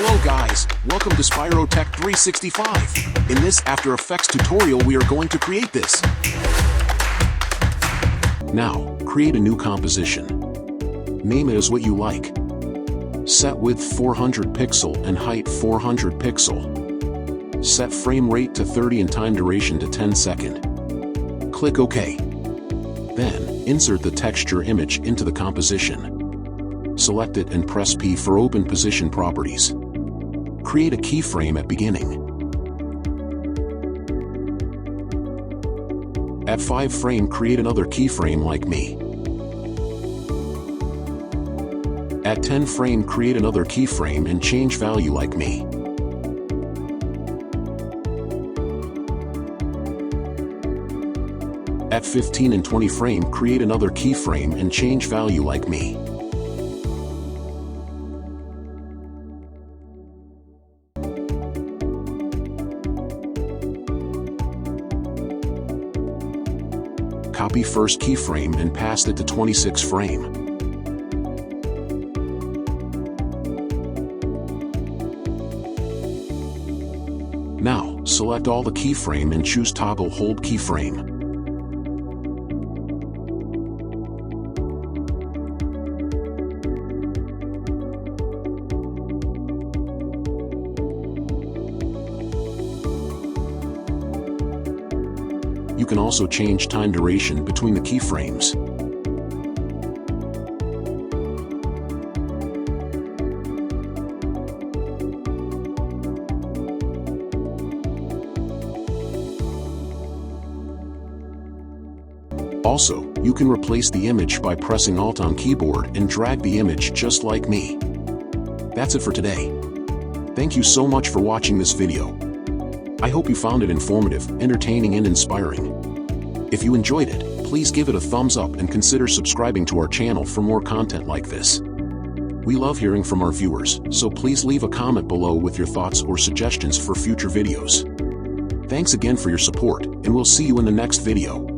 Hello guys, welcome to Spyrotech 365. In this After Effects tutorial we are going to create this. Now, create a new composition. Name it as what you like. Set width 400 pixel and height 400 pixel. Set frame rate to 30 and time duration to 10 second. Click OK. Then, insert the texture image into the composition. Select it and press P for open position properties. Create a keyframe at beginning. At 5 frame, create another keyframe like me. At 10 frame, create another keyframe and change value like me. At 15 and 20 frame, create another keyframe and change value like me. Copy first keyframe and paste it to 26 frame. Now, select all the keyframe and choose Toggle Hold Keyframe. You can also change time duration between the keyframes. Also, you can replace the image by pressing Alt on keyboard and drag the image just like me. That's it for today. Thank you so much for watching this video. I hope you found it informative, entertaining and inspiring. If you enjoyed it, please give it a thumbs up and consider subscribing to our channel for more content like this. We love hearing from our viewers, so please leave a comment below with your thoughts or suggestions for future videos. Thanks again for your support, and we'll see you in the next video.